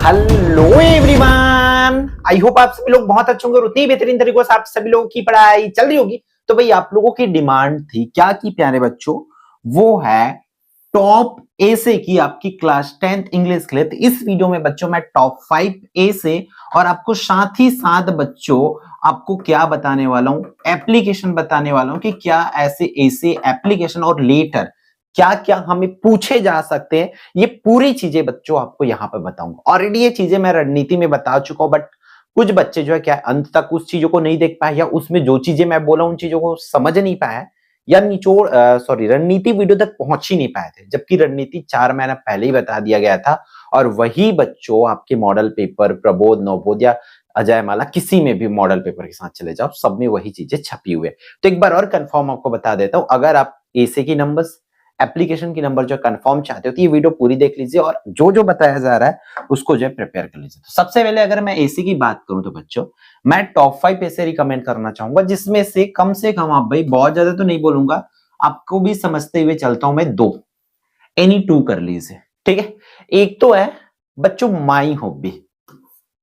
Hello everyone, I hope आप सभी लोग बहुत अच्छे होंगे और उतनी बेहतरीन तरीके से आप सभी लोगों की पढ़ाई चल रही होगी। तो भाई आप लोगों की डिमांड थी क्या की प्यारे बच्चों, वो है टॉप ए से की आपकी क्लास 10th इंग्लिश के लिए। तो इस वीडियो में बच्चों मैं टॉप 5 ए से और आपको साथ ही साथ बच्चों आपको क्या बताने वाला हूं, एप्लीकेशन बताने वाला हूं कि क्या ऐसे एप्लीकेशन और लेटर क्या क्या हमें पूछे जा सकते हैं। ये पूरी चीजें बच्चों आपको यहाँ पे बताऊंगा। ऑलरेडी ये चीजें मैं रणनीति में बता चुका हूं, बट कुछ बच्चे जो है क्या अंत तक उस चीजों को नहीं देख पाए या उसमें जो चीजें मैं बोला उन चीजों को समझ नहीं पाया या निचोड़ रणनीति वीडियो तक पहुंच ही नहीं पाए थे, जबकि रणनीति 4 महीना पहले ही बता दिया गया था। और वही बच्चों आपके मॉडल पेपर, प्रबोध, नवबोध या अजय माला किसी में भी मॉडल पेपर के साथ चले जाओ, सब में वही चीजें छपी हुई है। तो एक बार और कंफर्म आपको बता देता हूं, अगर आप एसे की नंबर्स, एप्लीकेशन की नंबर जो कंफर्म चाहते हो तो ये वीडियो पूरी देख लीजिए और जो जो बताया जा रहा है उसको जो है प्रिपेयर कर लीजिए। तो सबसे पहले अगर मैं एसी की बात करूं तो बच्चों मैं टॉप 5 ऐसे रिकमेंड करना चाहूंगा, जिसमें से कम आप भाई बहुत ज्यादा तो नहीं बोलूंगा, आपको भी समझते हुए चलता हूं मैं, दो एनी टू कर लीजिए। ठीक है, एक तो है बच्चों माई हॉबी,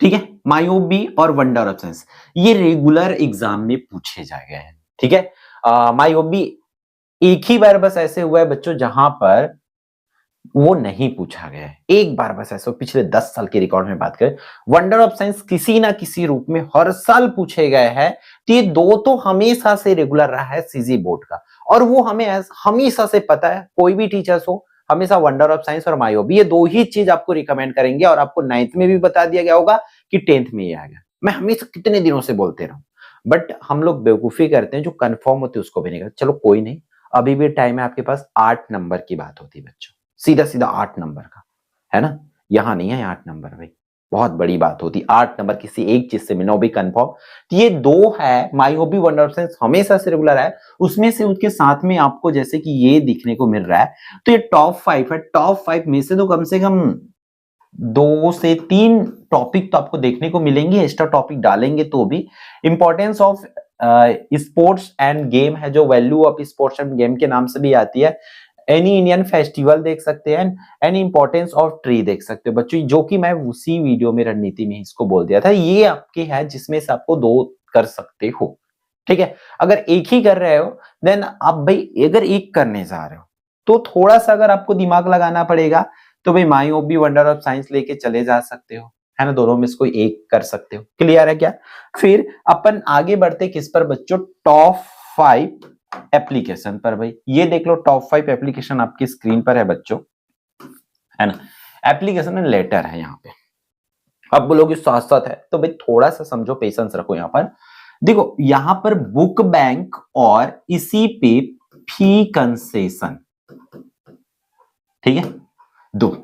ठीक है, माई हॉबी और वंडर ऑफ साइंस, ये रेगुलर एग्जाम में पूछे जा गए हैं। ठीक है, माई हॉबी एक ही बार बस ऐसे हुआ है बच्चों जहां पर वो नहीं पूछा गया है, एक बार बस ऐसे, पिछले 10 साल के रिकॉर्ड में बात करें। वंडर ऑफ साइंस किसी ना किसी रूप में हर साल पूछे गए हैं। तो ये दो तो हमेशा से रेगुलर रहा है सीजी बोर्ड का, और वो हमें हमेशा से पता है, कोई भी टीचर्स हो हमेशा वंडर ऑफ साइंस और मायोबी ये दो ही चीज आपको रिकमेंड करेंगे। और आपको 9th में भी बता दिया गया होगा कि 10th में ही आएगा। मैं हमेशा कितने दिनों से बोलते रहूं, बट हम लोग बेवकूफी करते हैं, जो कंफर्म होती है उसको भी नहीं करते। चलो कोई नहीं, अभी भी टाइम है आपके पास। 8 नंबर की बात होती है बच्चों, सीधा सीधा 8 नंबर का, है ना, यहां नहीं है 8 नंबर भाई, बहुत बड़ी बात होती। 8 नंबर किसी एक चीज से मिलो भी कंफर्म। तो ये दो है, my hobby, wonder of science हमेशा से रेगुलर है। उसमें से उसके साथ में आपको जैसे कि ये दिखने को मिल रहा है, तो ये टॉप 5 है। टॉप 5 में से तो कम से कम 2 से 3 टॉपिक तो आपको देखने को मिलेंगे, एक्स्ट्रा टॉपिक डालेंगे तो भी। Importance of sports end game है, जो value of sports end game के नाम से भी आती है। एनी इंडियन फेस्टिवल देख सकते हैं, एनी इंपॉर्टेंस ऑफ ट्री देख सकते हो बच्चों, जो कि मैं उसी वीडियो में रणनीति में इसको बोल दिया था। ये आपके है जिसमें से आपको 2 कर सकते हो। ठीक है, अगर एक ही कर रहे हो देन आप भाई, अगर एक करने जा रहे हो तो थोड़ा सा अगर आपको दिमाग लगाना पड़ेगा, तो भाई my hobby, wonder of science लेके चले जा सकते हो, है ना, दोनों में से कोई एक कर सकते हो। क्लियर है क्या? फिर अपन आगे बढ़ते किस पर बच्चों, टॉप 5 एप्लीकेशन पर। भाई ये देख लो, टॉप 5 एप्लीकेशन आपकी स्क्रीन पर है बच्चों, है ना। एप्लीकेशन एंड लेटर है यहाँ पे। अब बोलोगे साथ साथ है, तो भाई थोड़ा सा समझो, पेशेंस रखो। यहाँ पर देखो, यहाँ पर बुक बैंक और इसी पे फी कंसेशन, ठीक है, दो।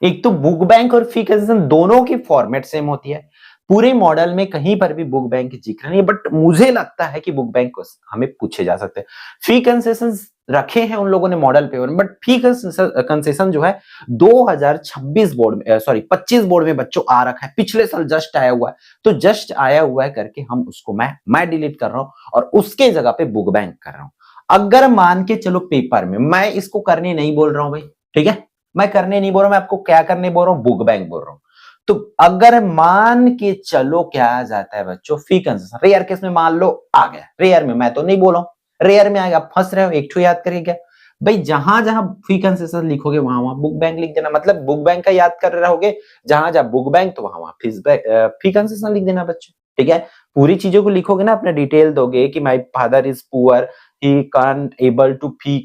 एक तो बुक बैंक और फी कंसेशन, दोनों की फॉर्मेट सेम होती है। पूरे मॉडल में कहीं पर भी बुक बैंक की जिक्र नहीं है, बट मुझे लगता है कि बुक बैंक को हमें पूछे जा सकते हैं। फी कंसेशन रखे हैं उन लोगों ने मॉडल पेपर में, बट फी कंसेशन जो है 2026 बोर्ड में, सॉरी 25 बोर्ड में बच्चों आ रखा है, पिछले साल जस्ट आया हुआ है। तो जस्ट आया हुआ है करके हम उसको मैं डिलीट कर रहा हूं और उसके जगह पे बुक बैंक कर रहा हूं। अगर मान के चलो पेपर में, मैं इसको करने नहीं बोल रहा हूं भाई, ठीक है, मैं करने नहीं बोल रहा हूं, मैं आपको क्या करने बोल रहा हूं, बुक बैंक बोल रहा हूं। तो अगर मान के चलो क्या आ जाता है बच्चों, फी कंसेशन, रेयर केस में मान लो आ गया, रेयर में मैं तो नहीं बोला हूं, रेयर में आएगा, फंस रहे हो, एक ठो याद करिए क्या भाई, जहां जहां फी कंसेशन लिखोगे वहां वहां बुक बैंक लिख देना। मतलब बुक बैंक का याद कर रहोगे, जहां जहां बुक बैंक तो वहां वहां फी कंसेशन लिख देना बच्चों। ठीक है, पूरी चीजों को लिखोगे ना, अपना डिटेल दोगे कि my father is poor, he can't able to fee,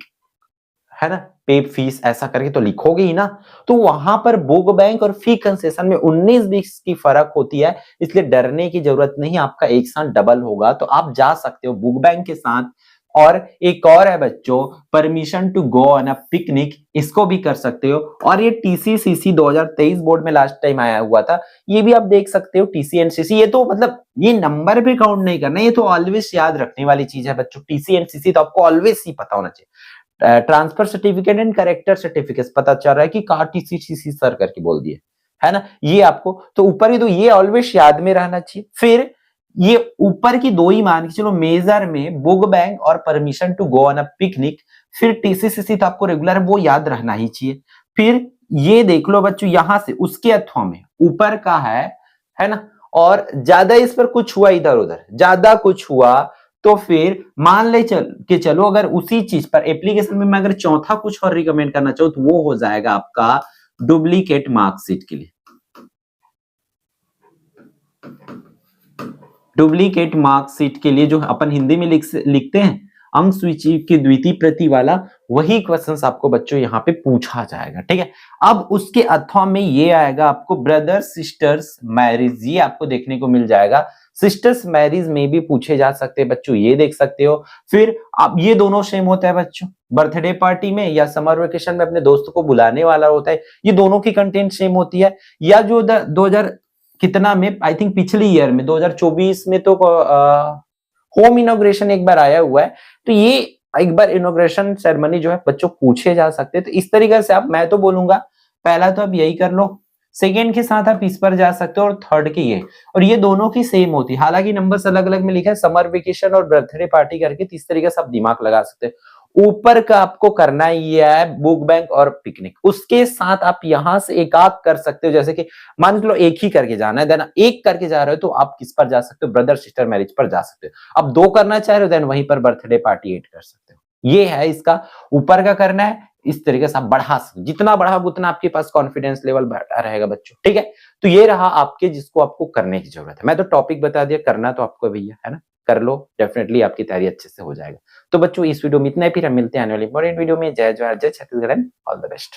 है ना, पे फीस, ऐसा करके तो लिखोगे ही ना। तो वहां पर बुक बैंक और फी कंसेशन में 19-20 की फर्क होती है, इसलिए डरने की जरूरत नहीं, आपका एक साथ डबल होगा। तो आप जा सकते हो बुक बैंक के साथ। और एक और है बच्चों, permission to go on a picnic, इसको भी कर सकते हो। और ये टीसीसीसी 2023 बोर्ड में लास्ट टाइम आया हुआ था, ये भी आप देख सकते हो। टीसीएनसीसी, ये तो मतलब ये नंबर भी काउंट नहीं करना, ये तो ऑलवेज याद रखने वाली चीज है बच्चों। टीसीएनसीसी तो आपको ऑलवेज ही पता होना चाहिए। Transfer certificate and character certificate पता चल रहा है कि कहा टीसीसीसी सर करके बोल दिए, है ना, ये आपको तो ऊपर ही, तो ये ऑलवेज याद में रहना चाहिए। फिर ये ऊपर की दो ही मान के चलो, मेजर में बुक बैंक और permission to go on a picnic, फिर टीसीसीसी तो आपको रेगुलर वो याद रहना ही चाहिए। फिर ये देख लो बच्चों, यहां से उसके अथवा में ऊपर का है ना, और ज्यादा इस पर कुछ हुआ इधर उधर, ज्यादा कुछ हुआ तो फिर मान ले चलो अगर उसी चीज पर एप्लीकेशन में मैं अगर चौथा कुछ और रिकमेंड करना चाहूँ तो वो हो जाएगा आपका डुप्लीकेट मार्कशीट के लिए। डुप्लीकेट मार्कशीट के लिए जो अपन हिंदी में लिखते हैं अंक सूची की द्वितीय प्रति वाला, वही क्वेश्चंस आपको बच्चों यहाँ पे पूछा जाएगा। ठीक है, अब उसके अथवा में ये आएगा आपको ब्रदर सिस्टर्स मैरिज, ये आपको देखने को मिल जाएगा। सिस्टर्स मैरिज में भी पूछे जा सकते हैं बच्चों, ये देख सकते हो। फिर अब ये दोनों सेम होता है बच्चों, बर्थडे पार्टी में या समर वेकेशन में अपने दोस्तों को बुलाने वाला होता है, ये दोनों की कंटेंट सेम होती है। या जो 2000 कितना में, आई थिंक पिछली ईयर में 2024 में तो होम इनॉग्रेशन एक बार आया हुआ है, तो ये एक बार इनॉग्रेशन सेरेमनी जो है बच्चों पूछे जा सकते हैं। तो इस तरीके से आप, मैं तो बोलूंगा पहला तो आप यही कर लो, सेकेंड के साथ आप इस पर जा सकते हो, और थर्ड की ये, और ये दोनों की सेम होती है। हालांकि नंबर्स अलग अलग में लिखा है, समर वेकेशन और बर्थडे पार्टी करके, तो इस तरीके से आप दिमाग लगा सकते हो। ऊपर का आपको करना ये है बुक बैंक और पिकनिक, उसके साथ आप यहां से एक आध कर सकते हो, जैसे कि मान लो एक ही करके जाना है, देन एक करके जा रहे हो तो आप किस पर जा सकते हो, ब्रदर सिस्टर मैरिज पर जा सकते हो। अब दो करना चाह रहे हो देन वहीं पर बर्थडे पार्टी ऐड कर सकते हो। ये है इसका, ऊपर का करना है, इस तरीके से आप बढ़ा सकते, जितना बढ़ाओगे उतना आपके पास कॉन्फिडेंस लेवल बढ़ा रहेगा बच्चों। ठीक है, तो ये रहा आपके जिसको आपको करने की जरूरत है। मैं तो टॉपिक बता दिया, करना तो आपको भैया है ना, कर लो, डेफिनेटली आपकी तैयारी अच्छे से हो जाएगा। तो बच्चों इस वीडियो में इतना ही, फिर हम मिलते हैं आने वाली इंपॉर्टेंट वीडियो में। जय जवाहर, जय छत्तीसगढ़, ऑल द बेस्ट।